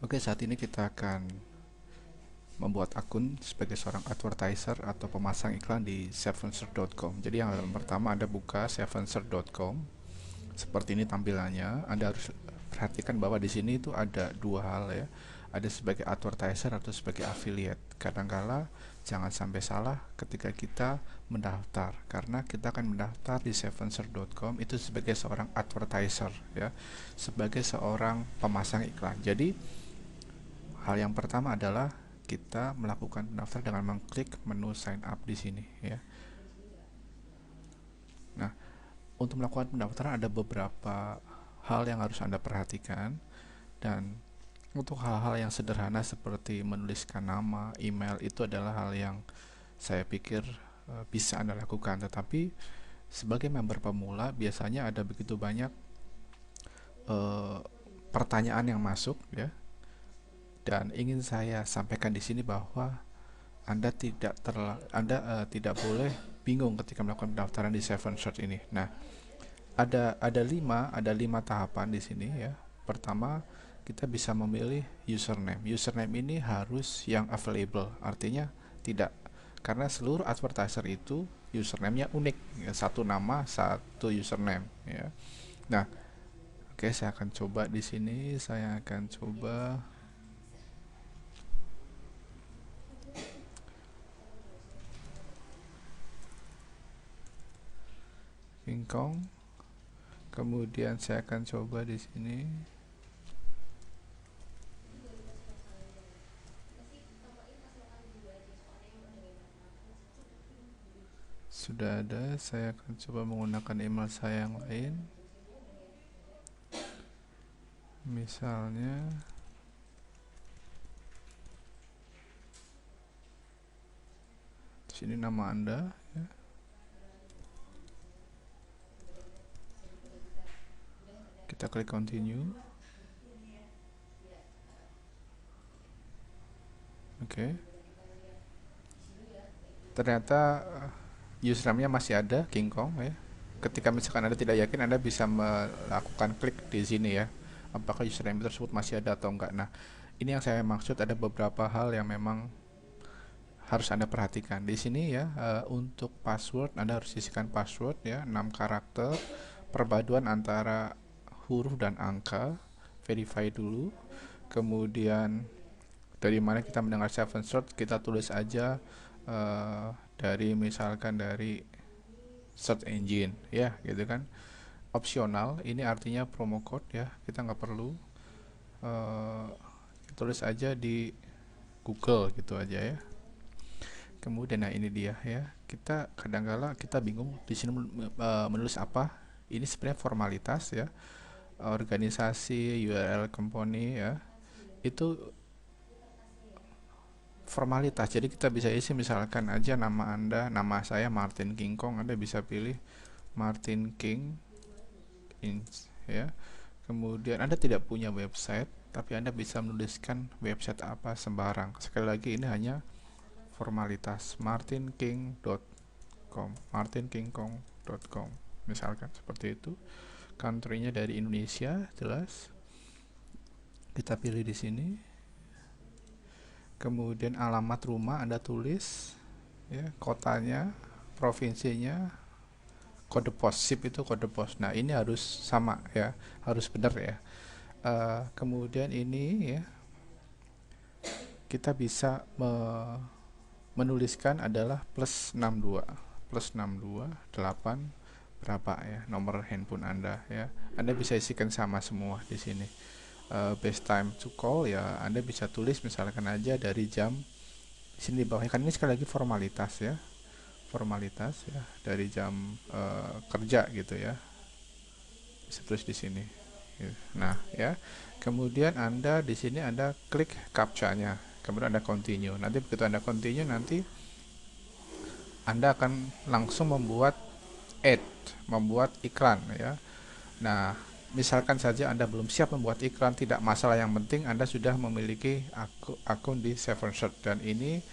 Oke, saat ini kita akan membuat akun sebagai seorang advertiser atau pemasang iklan di sevenser.com. Jadi yang pertama Anda buka sevenser.com. Seperti ini tampilannya. Anda harus perhatikan bahwa di sini itu ada dua hal ya. Ada sebagai advertiser atau sebagai affiliate. Kadangkala jangan sampai salah ketika kita mendaftar, karena kita akan mendaftar di sevenser.com itu sebagai seorang advertiser ya, sebagai seorang pemasang iklan. Jadi hal yang pertama adalah kita melakukan pendaftaran dengan mengklik menu sign up di sini ya. Nah, untuk melakukan pendaftaran ada beberapa hal yang harus Anda perhatikan, dan untuk hal-hal yang sederhana seperti menuliskan nama, email itu adalah hal yang saya pikir bisa Anda lakukan. Tetapi sebagai member pemula biasanya ada begitu banyak eh, pertanyaan yang masuk ya, dan ingin saya sampaikan di sini bahwa Anda tidak boleh bingung ketika melakukan pendaftaran di Seven Search ini. Nah, ada lima tahapan di sini ya. Pertama, kita bisa memilih username. Username ini harus yang available, artinya tidak, karena seluruh advertiser itu username-nya unik, ya, satu nama, satu username ya. Nah, oke, saya akan coba di sini. Saya akan coba King Kong. Kemudian saya akan coba di sini. Sudah ada, saya akan coba menggunakan email saya yang lain. Misalnya di sini nama Anda ya. Kita klik continue. Oke. Ternyata username-nya masih ada King Kong ya. Ketika misalkan Anda tidak yakin, Anda bisa melakukan klik di sini ya. Apakah username tersebut masih ada atau enggak. Nah, ini yang saya maksud, ada beberapa hal yang memang harus Anda perhatikan. Di sini ya, untuk password Anda harus isikan password ya, 6 karakter, perpaduan antara huruf dan angka, verify dulu. Kemudian dari mana kita mendengar Seven Search, kita tulis aja dari misalkan dari search engine ya, gitu kan. Opsional ini artinya promo code ya, kita nggak perlu uh, tulis aja di Google gitu aja ya. Kemudian nah ini dia ya, kita kadangkala kita bingung di sini menulis apa. Ini sebenarnya formalitas ya, organisasi, URL company ya, itu formalitas. Jadi kita bisa isi misalkan aja nama Anda, nama saya Martin King Kong, Anda bisa pilih Martin King ya. Kemudian Anda tidak punya website, tapi Anda bisa menuliskan website apa sembarang. Sekali lagi ini hanya formalitas. martinking.com, martinkingkong.com misalkan seperti itu. Country-nya dari Indonesia jelas. Kita pilih di sini. Kemudian alamat rumah Anda tulis ya, kotanya, provinsinya, kode pos, SIP itu kode pos. Nah, ini harus sama ya, harus benar ya. Kemudian ini ya, kita bisa menuliskan adalah +62 8 berapa ya nomor handphone Anda ya. Anda bisa isikan sama semua di sini. Best time to call ya, Anda bisa tulis misalkan aja dari jam, di sini di bawahnya kan ini sekali lagi formalitas ya, formalitas ya, dari jam kerja gitu ya, bisa tulis di sini. Nah ya, kemudian Anda di sini Anda klik captcha-nya, kemudian Anda continue. Nanti begitu Anda continue, nanti Anda akan langsung membuat iklan ya. Nah, misalkan saja Anda belum siap membuat iklan, tidak masalah, yang penting Anda sudah memiliki akun di Sevensearch, dan ini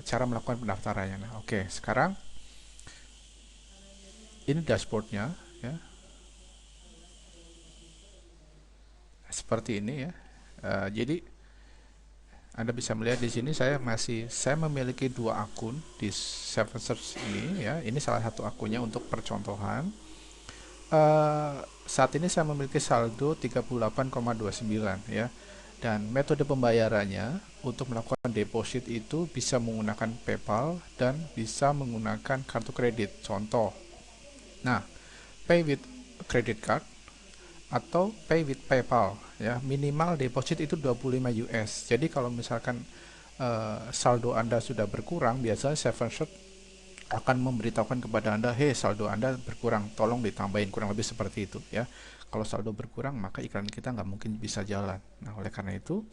cara melakukan pendaftarannya. Nah, oke, sekarang ini dashboardnya ya, seperti ini ya. Jadi Anda bisa melihat di sini saya memiliki dua akun di Seven Search ini ya. Ini salah satu akunnya untuk percontohan. Saat ini saya memiliki saldo 38,29 ya. Dan metode pembayarannya untuk melakukan deposit itu bisa menggunakan PayPal dan bisa menggunakan kartu kredit. Contoh. Nah, pay with credit card atau pay with PayPal ya. Minimal deposit itu 25 US. Jadi kalau misalkan saldo Anda sudah berkurang, biasanya Sevenshot akan memberitahukan kepada Anda, "Hey, saldo Anda berkurang, tolong ditambahin." Kurang lebih seperti itu ya. Kalau saldo berkurang, maka iklan kita nggak mungkin bisa jalan. Nah, oleh karena itu,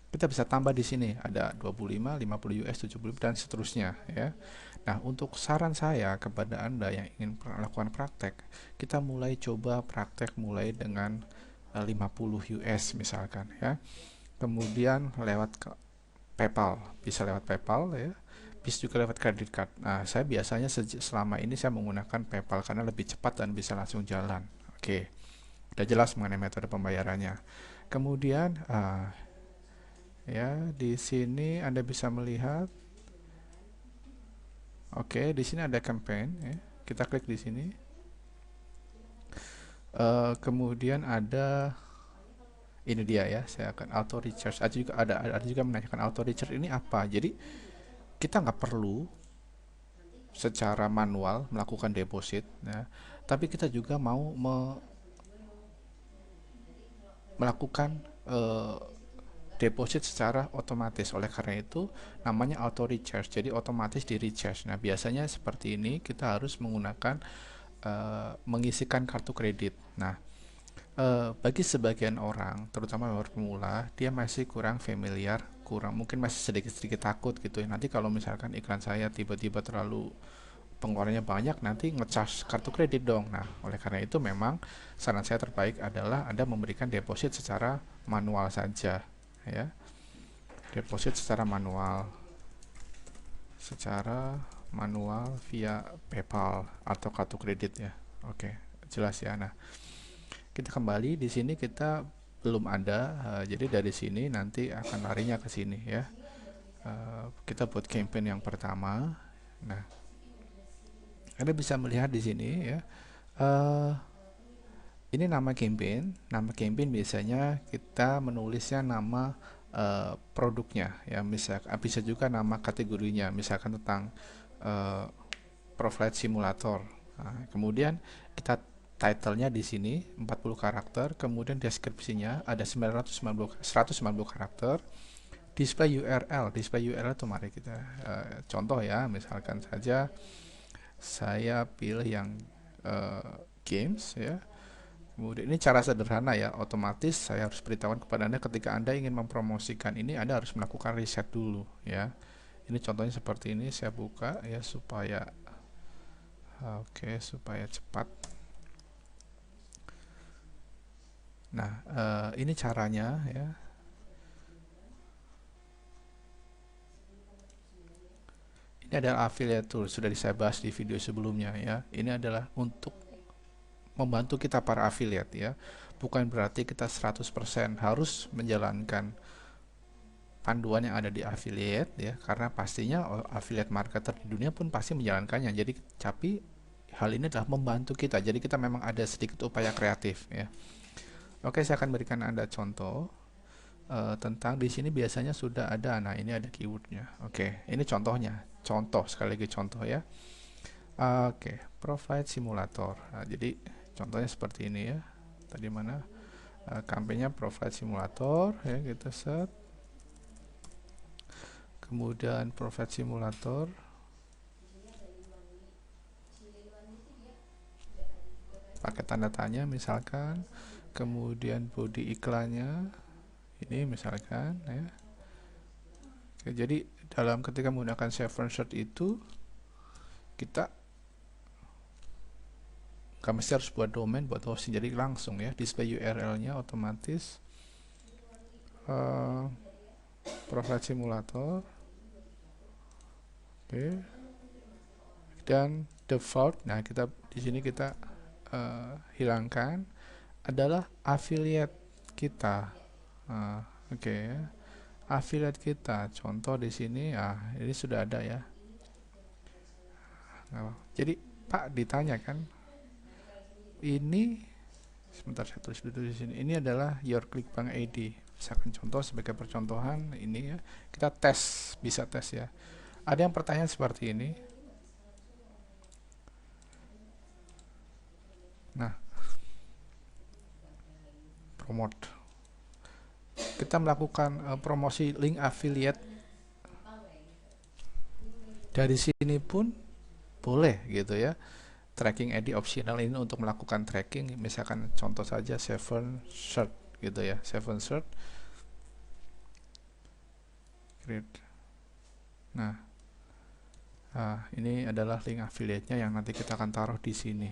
kita bisa tambah di sini ada 25, 50 US, 70 dan seterusnya ya. Nah, untuk saran saya kepada Anda yang ingin melakukan praktek, kita mulai coba praktek mulai dengan 50 US misalkan ya. Kemudian lewat ke PayPal, bisa lewat PayPal ya. Bisa juga lewat credit card. Nah, saya biasanya selama ini saya menggunakan PayPal karena lebih cepat dan bisa langsung jalan. Oke, udah jelas mengenai metode pembayarannya. Kemudian ya di sini Anda bisa melihat, oke, di sini ada campaign ya. Kita klik di sini. Kemudian ada ini dia ya, saya akan auto recharge. Ada juga menanyakan auto recharge ini apa. Jadi kita nggak perlu secara manual melakukan deposit ya, tapi kita juga mau melakukan deposit secara otomatis. Oleh karena itu namanya auto recharge, jadi otomatis di recharge. Nah, biasanya seperti ini kita harus menggunakan mengisikan kartu kredit. Nah, bagi sebagian orang, terutama baru pemula, dia masih kurang familiar, mungkin masih sedikit-sedikit takut gitu ya. Nanti kalau misalkan iklan saya tiba-tiba terlalu pengeluarannya banyak, nanti ngecas kartu kredit dong. Nah, oleh karena itu memang saran saya terbaik adalah Anda memberikan deposit secara manual saja ya. Deposit secara manual via PayPal atau kartu kredit ya. Oke, jelas ya. Nah, kita kembali di sini kita belum ada, jadi dari sini nanti akan larinya ke sini ya. Kita buat campaign yang pertama. Nah, Anda bisa melihat di sini ya. Uh, ini nama campaign. Nama campaign biasanya kita menulisnya nama produknya ya. Bisa juga nama kategorinya, misalkan tentang uh, Profile Simulator. Nah, kemudian kita title-nya di sini 40 karakter, kemudian deskripsinya ada 190 karakter. Display URL itu mari kita contoh ya, misalkan saja saya pilih yang games ya. Kemudian ini cara sederhana ya, otomatis saya harus beritahukan kepada Anda ketika Anda ingin mempromosikan ini, Anda harus melakukan riset dulu ya. Ini contohnya seperti ini, saya buka ya supaya supaya cepat. Nah, ini caranya ya. Ini adalah affiliate tool, sudah saya bahas di video sebelumnya ya. Ini adalah untuk membantu kita para affiliate ya. Bukan berarti kita 100% harus menjalankan panduan yang ada di affiliate ya, karena pastinya affiliate marketer di dunia pun pasti menjalankannya. Jadi tapi hal ini adalah membantu kita. Jadi kita memang ada sedikit upaya kreatif ya. Oke, saya akan berikan Anda contoh tentang di sini biasanya sudah ada. Nah, ini ada keywordnya. Oke, ini contohnya. Contoh sekali lagi contoh ya. Oke, Profile Simulator. Nah, jadi contohnya seperti ini ya. Tadi mana kampanye Profile Simulator ya, kita set. Kemudian Profile Simulator. Pakai tanda tanya misalkan. Kemudian body iklannya ini misalkan ya. Oke, jadi ketika menggunakan Sevenshot itu kita nggak mesti harus buat domain, buat hosting, jadi langsung ya display URL-nya otomatis Profile Simulator. Oke. Dan default, nah kita di sini kita hilangkan adalah affiliate kita. Oke ya. Affiliate kita, contoh di sini, ini sudah ada ya. Nah, jadi Pak ditanya kan, ini sebentar saya tulis dulu di sini. Ini adalah your Clickbank ID. Misalkan contoh sebagai percontohan ini ya. Kita tes, bisa tes ya. Ada yang pertanyaan seperti ini. Nah, promote. Kita melakukan promosi link affiliate dari sini pun boleh gitu ya. Tracking ID optional ini untuk melakukan tracking, misalkan contoh saja Seven Search gitu ya, Seven Search create. Nah, ini adalah link affiliate-nya yang nanti kita akan taruh di sini.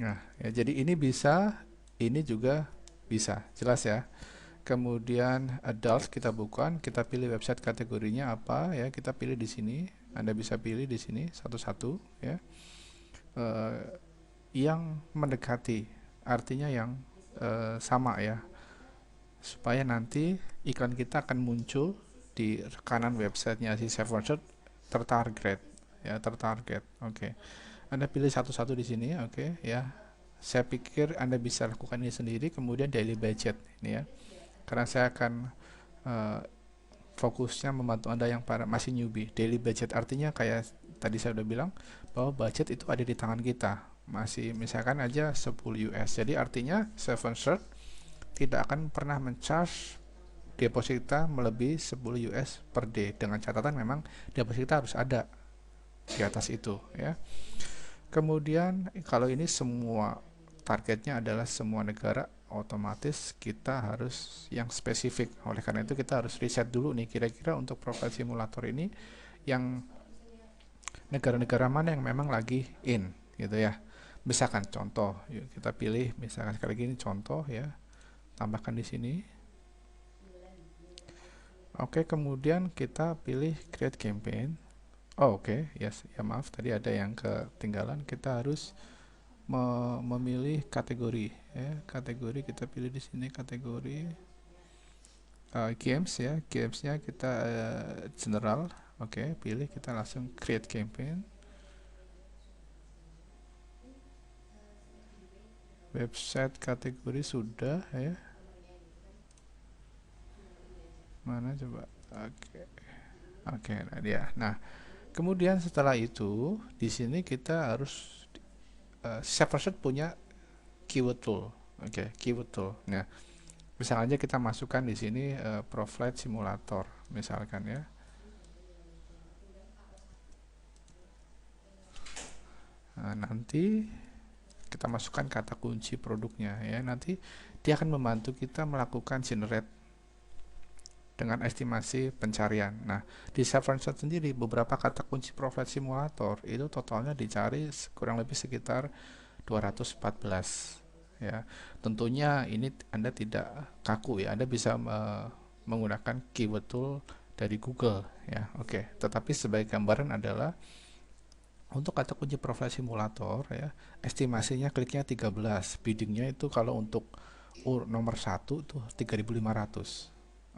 Nah, ya, jadi ini bisa, ini juga bisa, jelas ya. Kemudian adult kita bukan, kita pilih website kategorinya apa ya, kita pilih di sini. Anda bisa pilih di sini satu-satu ya. Yang mendekati, artinya yang sama ya, supaya nanti iklan kita akan muncul di kanan websitenya si Search tertarget ya, tertarget. Oke. Anda pilih satu-satu di sini, oke ya. Saya pikir Anda bisa lakukan ini sendiri. Kemudian daily budget ini ya, karena saya akan fokusnya membantu Anda yang masih newbie. Daily budget artinya kayak tadi saya udah bilang bahwa budget itu ada di tangan kita. Masih misalkan aja 10 US. Jadi artinya Seven Search tidak akan pernah mencharge deposit kita melebihi 10 US per day, dengan catatan memang deposit kita harus ada di atas itu ya. Kemudian kalau ini semua targetnya adalah semua negara, otomatis kita harus yang spesifik. Oleh karena itu kita harus riset dulu nih, kira-kira untuk profil simulator ini yang negara-negara mana yang memang lagi in gitu ya. Misalkan contoh, yuk kita pilih misalkan sekali lagi ini contoh ya, tambahkan di sini. Oke, kemudian kita pilih create campaign. Oke, yes, ya maaf tadi ada yang ketinggalan. Kita harus memilih kategori ya. Kategori kita pilih di sini kategori games ya. Gamesnya kita general. Oke, pilih, kita langsung create campaign. Website kategori sudah ya. Mana coba? Oke, nah dia. Nah, kemudian setelah itu di sini kita harus Search punya keyword tool. Oke, keyword tool. Nah, misalnya kita masukkan di sini ProFlight Simulator misalkan ya. Nah, nanti kita masukkan kata kunci produknya ya. Nanti dia akan membantu kita melakukan generate dengan estimasi pencarian. Nah, di Search sendiri beberapa kata kunci ProFlight Simulator itu totalnya dicari kurang lebih sekitar 214 ya. Tentunya ini Anda tidak kaku ya, Anda bisa menggunakan keyword tool dari Google ya. Oke, tetapi sebagai gambaran adalah untuk kata kunci profil simulator ya, estimasinya kliknya 13, biddingnya itu kalau untuk nomor 1 tuh 3.500.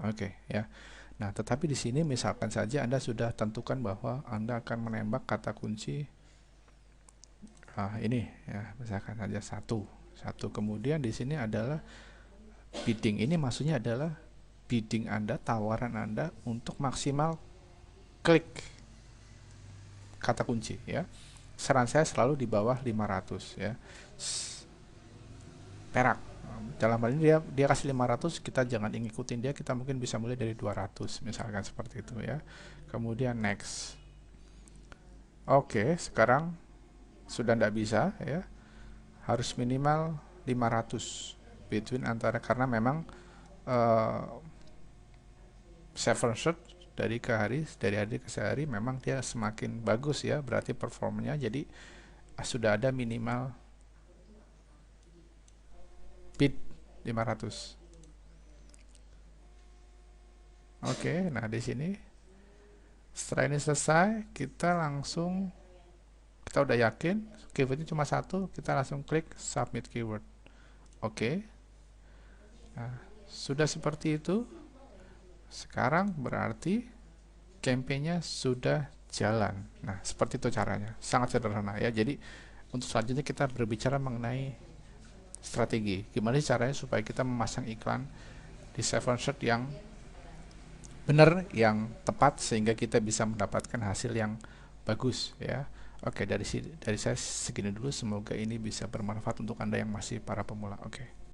Oke ya. Nah, tetapi di sini misalkan saja Anda sudah tentukan bahwa Anda akan menembak kata kunci ini ya, misalkan saja satu. Kemudian di sini adalah bidding. Ini maksudnya adalah bidding Anda, tawaran Anda untuk maksimal klik kata kunci ya. Saran saya selalu di bawah 500 ya. Perak. Dalam hal ini dia kasih 500, kita jangan ngikutin dia, kita mungkin bisa mulai dari 200 misalkan seperti itu ya. Kemudian next. Oke, sekarang sudah tidak bisa ya. Harus minimal 500 between antara, karena memang Seven Search dari hari ke hari memang dia semakin bagus ya, berarti performanya. Jadi sudah ada minimal bid 500. Oke, nah di sini setelah ini selesai, kita udah yakin keywordnya cuma satu, kita langsung klik submit keyword. Oke. Nah, Sudah seperti itu. Sekarang berarti campaign-nya sudah jalan. Nah, seperti itu caranya. Sangat sederhana ya. Jadi untuk selanjutnya kita berbicara mengenai strategi. Gimana sih caranya supaya kita memasang iklan di Seven Shirt yang benar, yang tepat, sehingga kita bisa mendapatkan hasil yang bagus ya. Oke, dari saya segini dulu. Semoga ini bisa bermanfaat untuk Anda yang masih para pemula. Oke.